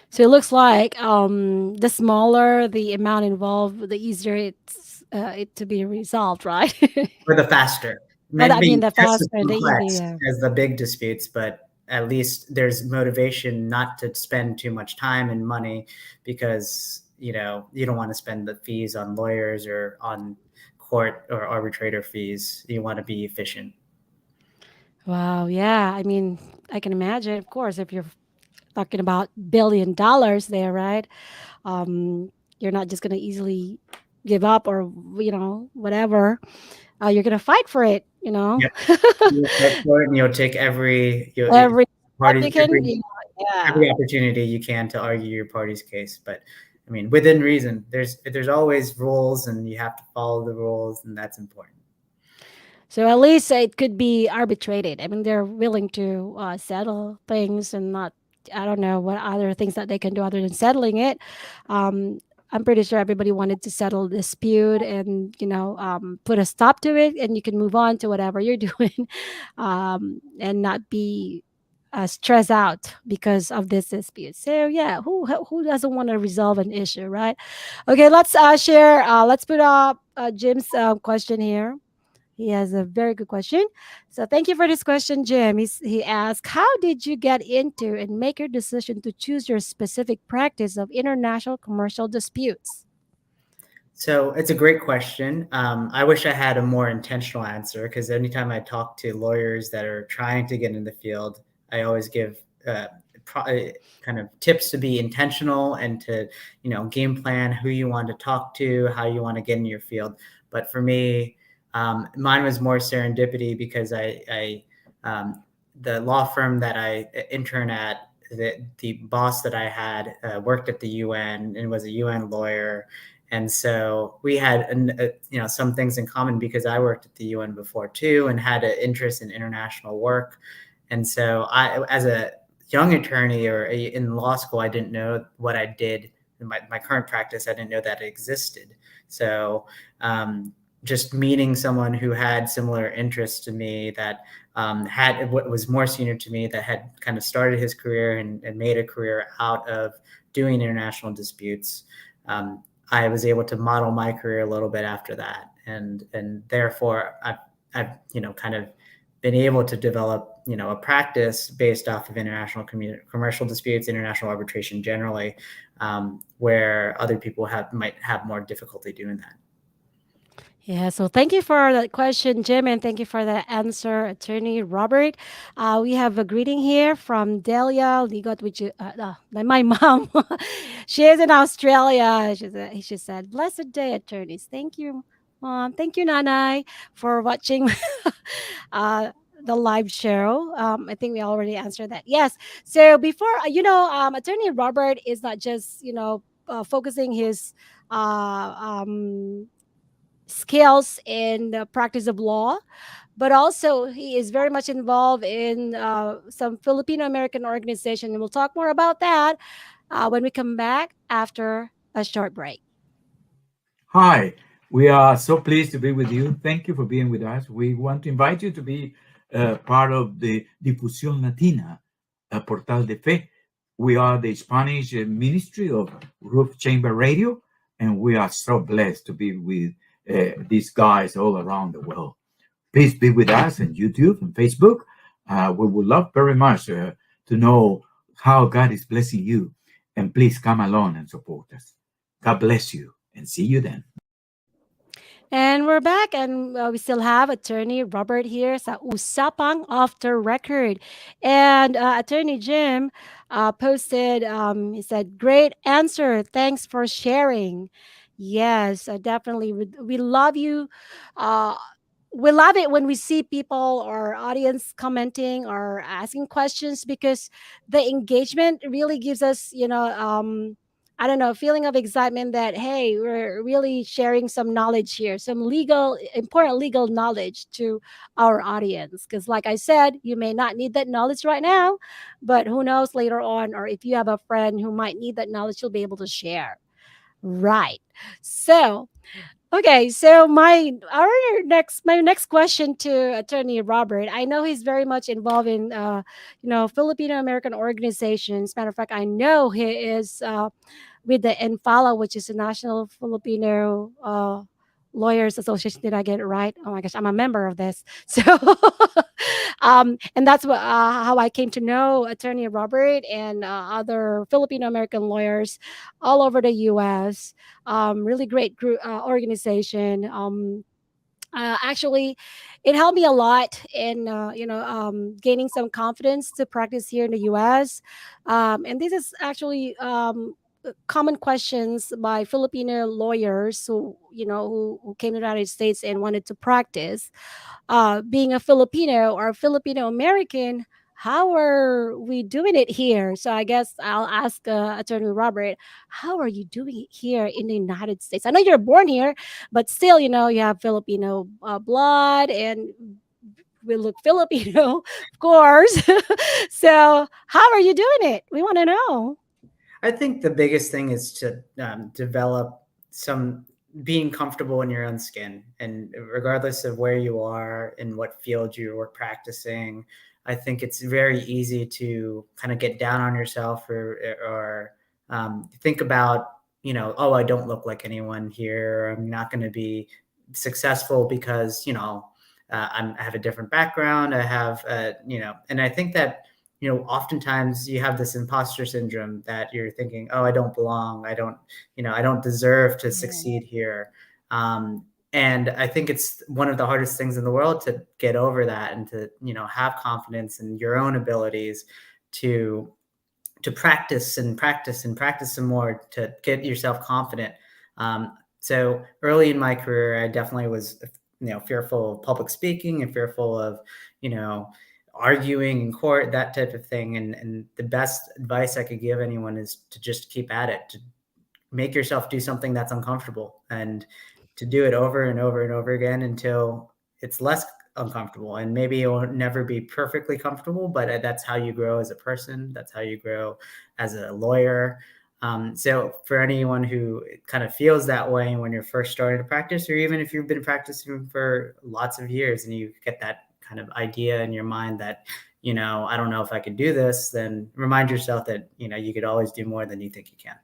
So it looks like the smaller the amount involved, the easier it's it to be resolved, right? Or the faster. But I mean, Maybe the just as faster, the complex easier. as the big disputes, but at least there's motivation not to spend too much time and money, because you don't want to spend the fees on lawyers or on court or arbitrator fees. You want to be efficient. Wow, yeah. I mean, I can imagine, of course, if you're talking about $1 billion there, right? You're not just gonna easily give up or whatever. You're gonna fight for it, Yep. You'll fight for it, and you'll take every every step party you can. Yeah. every opportunity you can to argue your party's case. But I mean, within reason. There's always rules, and you have to follow the rules, and that's important. So at least it could be arbitrated. I mean, they're willing to settle things and not, I don't know what other things that they can do other than settling it. Um, I'm pretty sure everybody wanted to settle dispute and, put a stop to it, and you can move on to whatever you're doing, and not be stressed out because of this dispute. So yeah, who doesn't want to resolve an issue, right? Okay, let's share. Let's put up Jim's question here. He has a very good question. So thank you for this question, Jim. He asked, how did you get into and make your decision to choose your specific practice of international commercial disputes? So it's a great question. I wish I had a more intentional answer, because anytime I talk to lawyers that are trying to get in the field, I always give kind of tips to be intentional and to, game plan who you want to talk to, how you want to get in your field. But for me, mine was more serendipity, because the law firm that I intern at, the boss that I had worked at the UN and was a UN lawyer. And so we had, some things in common, because I worked at the UN before too and had an interest in international work. And so I, as a young attorney or in law school, I didn't know what I did in my current practice. I didn't know that it existed. So just meeting someone who had similar interests to me, that had what was more senior to me, that had kind of started his career and made a career out of doing international disputes. I was able to model my career a little bit after that, and therefore I've kind of been able to develop a practice based off of international commercial disputes, international arbitration generally, where other people might have more difficulty doing that. Yeah, so thank you for that question, Jim, and thank you for the answer, Attorney Robert. We have a greeting here from Delia Ligot, which is my mom. She is in Australia. She said, "Blessed day, attorneys." Thank you, Mom. Thank you, Nanai, for watching the live show. I think we already answered that. Yes. So before, Attorney Robert is not just, focusing his skills in the practice of law, but also he is very much involved in some Filipino-American organization. And we'll talk more about that when we come back after a short break. Hi, we are so pleased to be with you. Thank you for being with us. We want to invite you to be part of the Difusión Latina, Portal de Fe. We are the Spanish ministry of Roof Chamber Radio, and we are so blessed to be with these guys all around the world. Please be with us on YouTube and Facebook. We would love very much to know how God is blessing you, and please come along and support us. God bless you, and see you then. And we're back, and we still have Attorney Robert here sa Usapang Off the Record. And Attorney Jim posted, he said, "Great answer. Thanks for sharing." Yes, definitely. We love you. Uh, we love it when we see people or audience commenting or asking questions, because the engagement really gives us, I don't know, feeling of excitement that, hey, we're really sharing some knowledge here, some important legal knowledge to our audience. Because, like I said, you may not need that knowledge right now, but who knows later on, or if you have a friend who might need that knowledge, you'll be able to share. Right. So, okay, so my next question to Attorney Robert. I know he's very much involved in Filipino-American organizations. Matter of fact, I know he is with the NFALA, which is the National Filipino Lawyers Association. Did I get it right? Oh my gosh, I'm a member of this. So, and that's how I came to know Attorney Robert and other Filipino-American lawyers all over the U.S. Really great group organization. Actually, it helped me a lot in gaining some confidence to practice here in the U.S. And this is actually common questions by Filipino lawyers who came to the United States and wanted to practice. Being a Filipino or Filipino American, how are we doing it here? So I guess I'll ask Attorney Robert, how are you doing it here in the United States? I know you're born here, but still, you know, you have Filipino blood and we look Filipino, of course. So how are you doing it? We want to know. I think the biggest thing is to develop some being comfortable in your own skin, and regardless of where you are and what field you are practicing, I think it's very easy to kind of get down on yourself or think about, you know, oh, I don't look like anyone here. I'm not going to be successful because, you know, I have a different background. I have, you know, and I think that, you know, oftentimes you have this imposter syndrome that you're thinking, oh, I don't belong. I don't, you know, I don't deserve to succeed here. And I think it's one of the hardest things in the world to get over that and to, you know, have confidence in your own abilities to practice and practice and practice some more to get yourself confident. So early in my career, I definitely was, you know, fearful of public speaking and fearful of, you know, arguing in court, that type of thing. And the best advice I could give anyone is to just keep at it, to make yourself do something that's uncomfortable and to do it over and over and over again until it's less uncomfortable. And maybe it will never be perfectly comfortable, but that's how you grow as a person. That's how you grow as a lawyer. So for anyone who kind of feels that way when you're first starting to practice, or even if you've been practicing for lots of years and you get that kind of idea in your mind that, you know, I don't know if I could do this, then remind yourself that, you know, you could always do more than you think you can.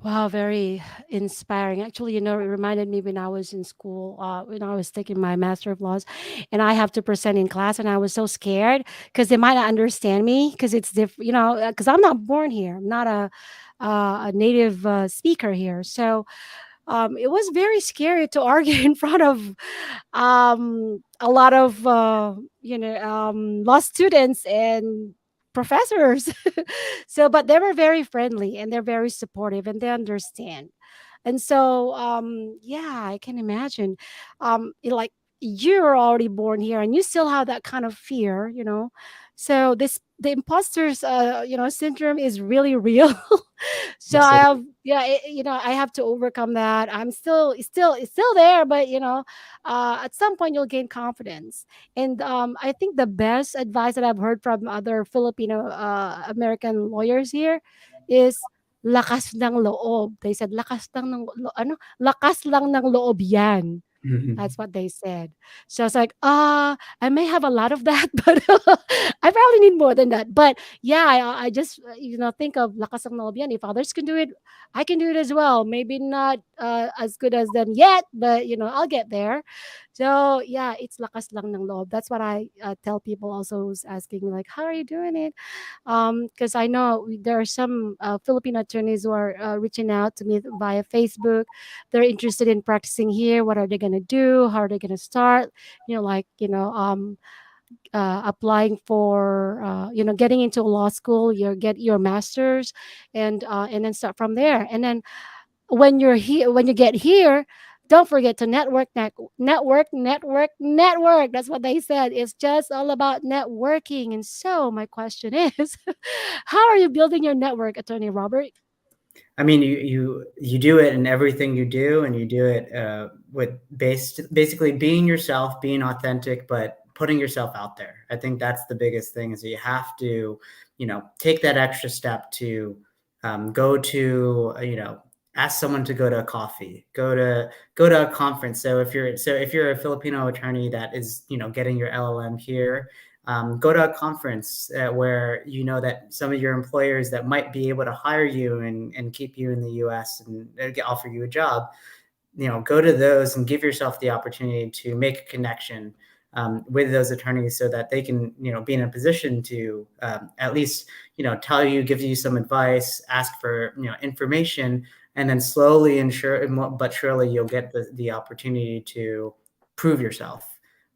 Wow, very inspiring. Actually, you know, it reminded me when I was in school, when I was taking my Master of Laws, and I have to present in class, and I was so scared because they might not understand me because it's different, you know, because I'm not born here. I'm not a native speaker here. So it was very scary to argue in front of a lot of law students and professors. So but they were very friendly and they're very supportive and they understand. And so yeah, I can imagine like you're already born here and you still have that kind of fear, you know. So this the imposters syndrome is really real. So Yes, I it have, yeah, you know, I have to overcome that. I'm still it's still there, but you know, at some point you'll gain confidence. And I think the best advice that I've heard from other Filipino American lawyers here is lakas ng loob. They said lakas lang ng lakas lang ng loob yan. is. That's what they said. So I was like, I may have a lot of that, but I probably need more than that. But yeah, I just you know, think of lakas ng loob yan. If others can do it, I can do it as well. Maybe not as good as them yet, but you know, I'll get there. So yeah, it's lakas lang ng loob. That's what I tell people also who's asking me like, how are you doing it? Because I know there are some Filipino attorneys who are reaching out to me via Facebook. They're interested in practicing here. What are they going to do? How are they going to start? You know, like, you know, applying for, you know, getting into law school, you get your master's and then start from there. And then when you're here, when you get here, don't forget to network. That's what they said. It's just all about networking. And so my question is, how are you building your network, Attorney Robert? I mean, you do it in everything you do, and you do it with basically being yourself, being authentic, but putting yourself out there. I think that's the biggest thing is you have to, you know, take that extra step to go to, you know, ask someone to go to a coffee, go to a conference. So if you're a Filipino attorney that is, you know, getting your LLM here, go to a conference where you know that some of your employers that might be able to hire you and keep you in the U.S. and offer you a job, you know, go to those and give yourself the opportunity to make a connection with those attorneys so that they can, you know, be in a position to at least, you know, tell you, give you some advice, ask for, you know, information, and then slowly but surely you'll get the opportunity to prove yourself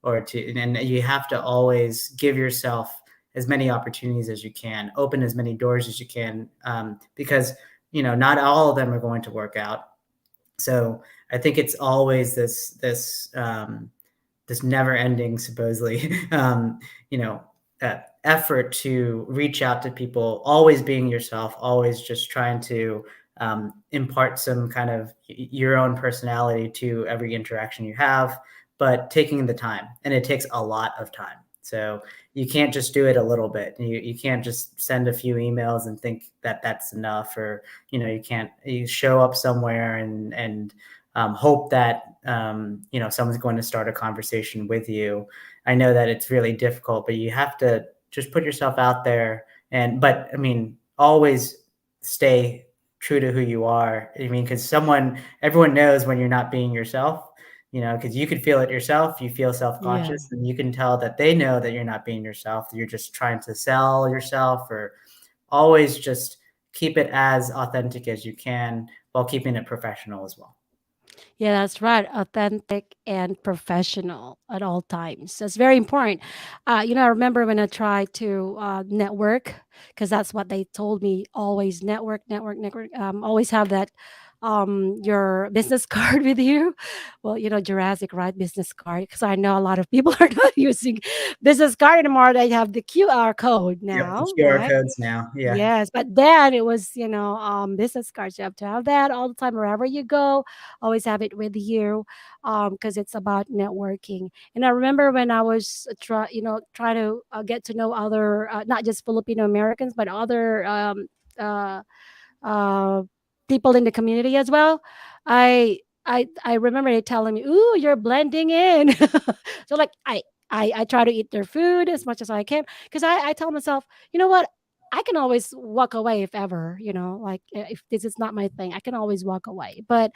or and you have to always give yourself as many opportunities as you can, open as many doors as you can, because, you know, not all of them are going to work out. So I think it's always this never ending, supposedly, you know, effort to reach out to people, always being yourself, always just trying to impart some kind of your own personality to every interaction you have, but taking the time. And it takes a lot of time. So you can't just do it a little bit. You can't just send a few emails and think that that's enough, or, you show up somewhere and hope that, someone's going to start a conversation with you. I know that it's really difficult, but you have to just put yourself out there but always stay true to who you are. Because everyone knows when you're not being yourself, because you could feel it yourself. You feel self-conscious, and you can tell that they know that you're not being yourself. You're just trying to sell yourself, or always just keep it as authentic as you can while keeping it professional as well. Yeah, that's right. Authentic and professional at all times. That's very important. I remember when I tried to network, because that's what they told me. Always network, network, network. Always have that your business card with you. Well, Jurassic, right? Business card. Because I know a lot of people are not using business card anymore. They have the QR code Yep, now, the QR right? codes now. Yeah. Yes, but then it was, business cards. You have to have that all the time wherever you go. Always have it with you, because it's about networking. And I remember when I was try to get to know other, not just Filipino Americans, but other uh, uh, people in the community as well. I remember they telling me, "Ooh, you're blending in." So like I try to eat their food as much as I can, because I tell myself, you know what, I can always walk away if ever, like if this is not my thing, I can always walk away. But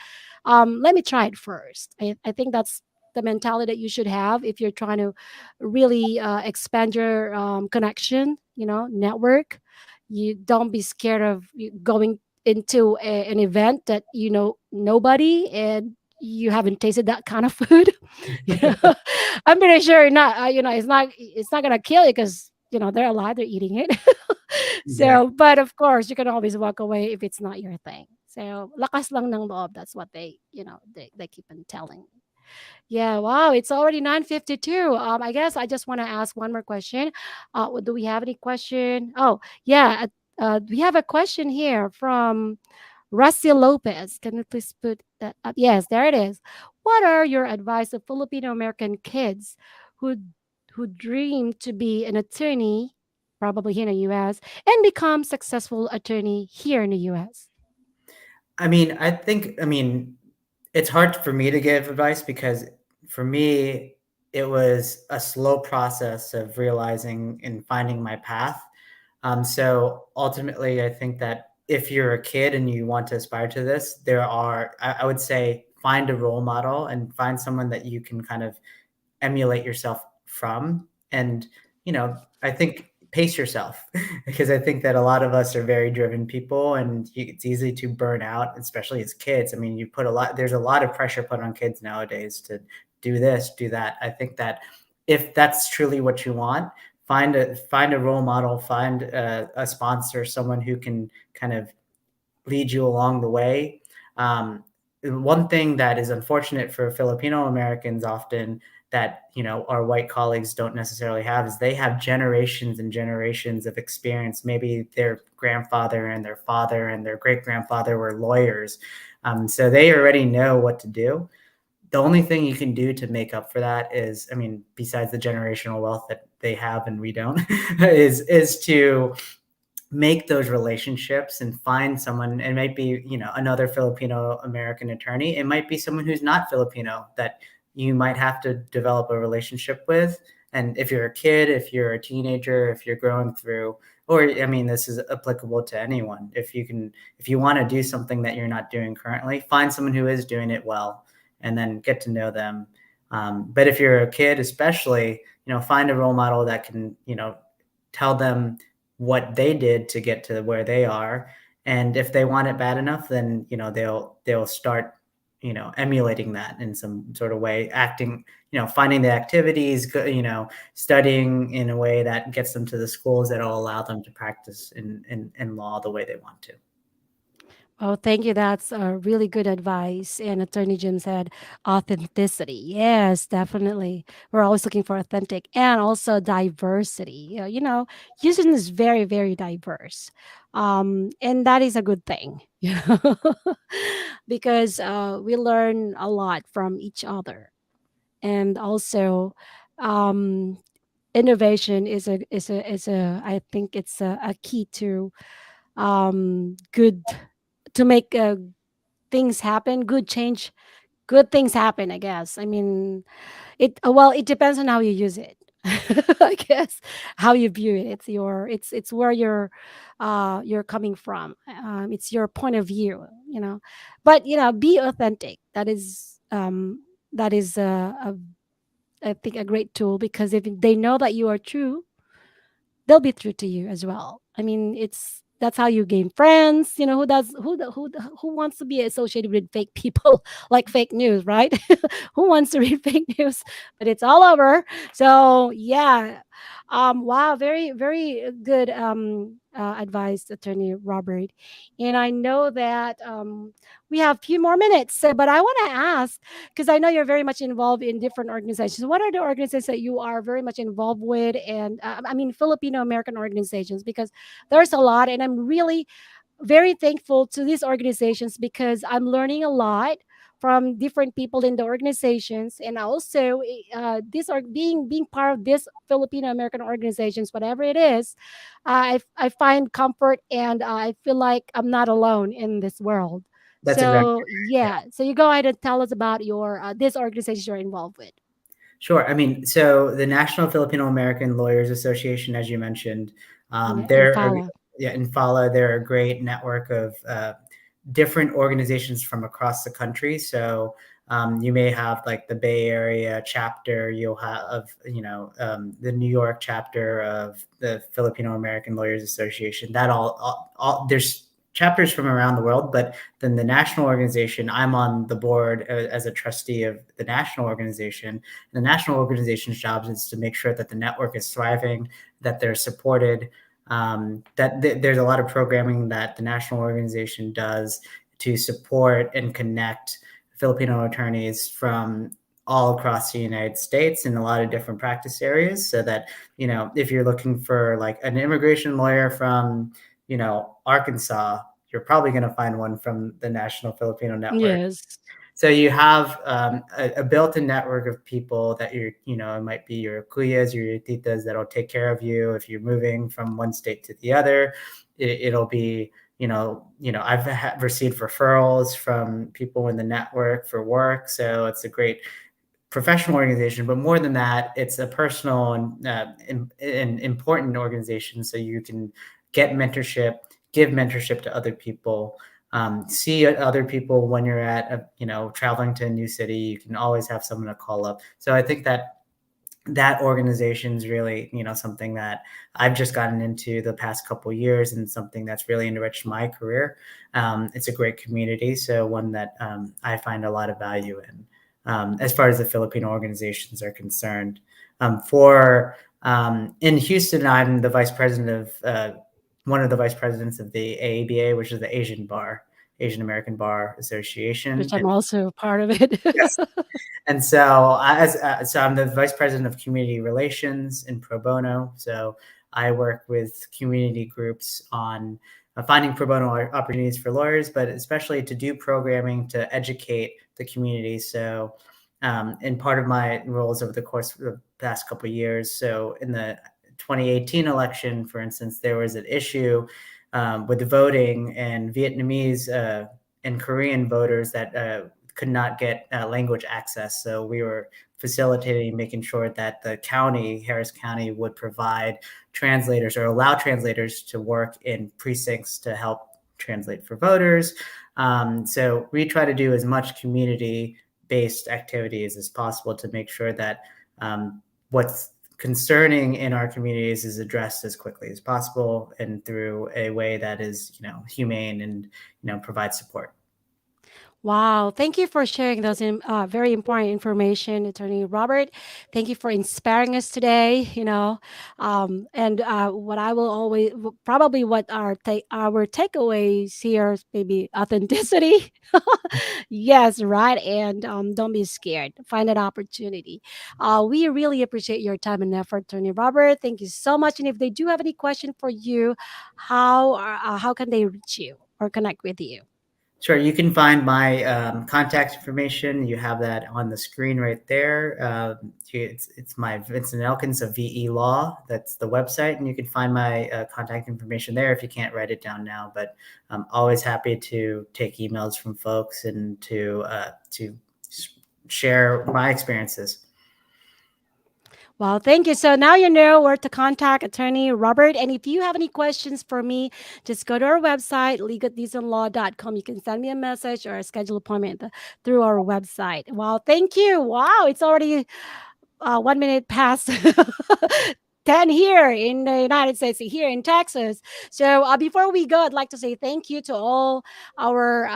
let me try it first. I think that's the mentality that you should have if you're trying to really expand your connection, network. You don't be scared of going into an event that nobody, and you haven't tasted that kind of food. you know I'm pretty sure not it's not gonna kill you, because they're alive, they're eating it. Exactly. So, but of course you can always walk away if it's not your thing. So lakas lang ng loob, that's what they keep on telling. Yeah, wow, it's already 9:52. I guess I just want to ask one more question. Do we have any question? Oh, yeah. We have a question here from Rusty Lopez. Can you please put that up? Yes, there it is. What are your advice to Filipino American kids who who dream to be an attorney, probably here in the US, and become successful attorney here in the US? It's hard for me to give advice, because for me, it was a slow process of realizing and finding my path. So ultimately, I think that if you're a kid and you want to aspire to this, I would say, find a role model and find someone that you can kind of emulate yourself from. And, I think pace yourself, because I think that a lot of us are very driven people, and it's easy to burn out, especially as kids. There's a lot of pressure put on kids nowadays to do this, do that. I think that if that's truly what you want, find a role model, find a sponsor, someone who can kind of lead you along the way. One thing that is unfortunate for Filipino Americans often, that our white colleagues don't necessarily have, is they have generations and generations of experience. Maybe their grandfather and their father and their great grandfather were lawyers, so they already know what to do. The only thing you can do to make up for that is, besides the generational wealth that they have and we don't, is to make those relationships and find someone. It might be, another Filipino American attorney. It might be someone who's not Filipino that you might have to develop a relationship with. And if you're a kid, if you're a teenager, if you're going through, or this is applicable to anyone. If you want to do something that you're not doing currently, find someone who is doing it well, and then get to know them. But if you're a kid, especially, find a role model that can, tell them what they did to get to where they are. And if they want it bad enough, then, they'll start, emulating that in some sort of way, acting, finding the activities, studying in a way that gets them to the schools that will allow them to practice in law the way they want to. Oh, thank you. That's a really good advice. And Attorney Jim said authenticity. Yes, definitely. We're always looking for authentic and also diversity. Houston is very, very diverse. And that is a good thing, because we learn a lot from each other. And also, um, innovation I think it's a key to good to make things happen, good things happen, I guess. I mean, it depends on how you use it. I guess how you view it. It's where you're coming from. It's your point of view, But be authentic. That is I think a great tool, because if they know that you are true, they'll be true to you as well. I mean, that's how you gain friends. Who wants to be associated with fake people like fake news, right? Who wants to read fake news? But it's all over. So yeah, wow, very very good advice, Attorney Robert. And I know that we have a few more minutes, but I want to ask, because I know you're very much involved in different organizations. What are the organizations that you are very much involved with? And I mean, Filipino-American organizations, because there's a lot, and I'm really very thankful to these organizations because I'm learning a lot from different people in the organizations, and also these are being part of this Filipino American organizations, whatever it is. I find comfort, and I feel like I'm not alone in this world. That's exactly So yeah, so you go ahead and tell us about your this organization you're involved with. Sure. I mean, so the National Filipino-American Lawyers Association, as you mentioned, In they're Fala. in FALA, they're a great network of different organizations from across the country. So you may have like the Bay Area chapter, you'll have the New York chapter of the Filipino-American Lawyers Association. That all there's chapters from around the world, but then the national organization, I'm on the board as a trustee of the national organization. The national organization's job is to make sure that the network is thriving, that they're supported, there's a lot of programming that the national organization does to support and connect Filipino attorneys from all across the United States in a lot of different practice areas, so that, if you're looking for like an immigration lawyer from, Arkansas, you're probably going to find one from the National Filipino Network. Yes. So you have a built-in network of people that it might be your kuyas, your titas that'll take care of you if you're moving from one state to the other. It'll be, I've received referrals from people in the network for work. So it's a great professional organization, but more than that, it's a personal and important organization. So you can get mentorship, give mentorship to other people, see other people when you're at, traveling to a new city. You can always have someone to call up. So I think that organization is really, something that I've just gotten into the past couple of years, and something that's really enriched my career. It's a great community, so one that I find a lot of value in. As far as the Filipino organizations are concerned. In Houston, I'm the vice president of one of the vice presidents of the AABA, which is the Asian American Bar Association. Which I'm also part of it. Yes. And so I'm the vice president of community relations in pro bono. So I work with community groups on finding pro bono opportunities for lawyers, but especially to do programming to educate the community. So in part of my roles over the course of the past couple of years, so in the 2018 election, for instance, there was an issue with the voting, and Vietnamese and Korean voters that could not get language access. So we were facilitating, making sure that the county, Harris County, would provide translators or allow translators to work in precincts to help translate for voters. So we try to do as much community-based activities as possible to make sure that what's concerning in our communities is addressed as quickly as possible and through a way that is, humane and, provides support. Wow. Thank you for sharing those very important information, Attorney Robert. Thank you for inspiring us today, and what I will always, probably what our takeaways here is maybe authenticity. Yes, right. And don't be scared. Find an opportunity. We really appreciate your time and effort, Attorney Robert. Thank you so much. And if they do have any question for you, how can they reach you or connect with you? Sure, you can find my contact information. You have that on the screen right there. It's my Vincent Elkins of VE Law. That's the website, and you can find my contact information there if you can't write it down now. But I'm always happy to take emails from folks and to share my experiences. Well, thank you. So now you know where to contact Attorney Robert. And if you have any questions for me, just go to our website, 𝘤𝘰𝘮𝘮𝘦𝘴.com. You can send me a message or schedule an appointment through our website. Wow, thank you. Wow, it's already 1 minute past 10 here in the United States, here in Texas. So before we go, I'd like to say thank you to all our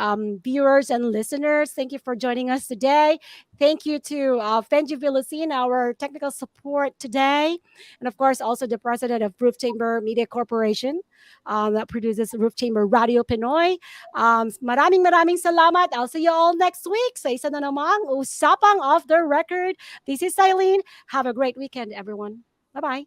viewers and listeners. Thank you for joining us today. Thank you to 𝘤𝘰𝘮𝘮𝘦𝘴, our technical support today. And of course, also the president of Roof Chamber Media Corporation that produces Roof Chamber Radio Pinoy. Maraming salamat. I'll see you all next week sa isa na namang Usapang Off the Record. This is Aileen. Have a great weekend, everyone. Bye-bye.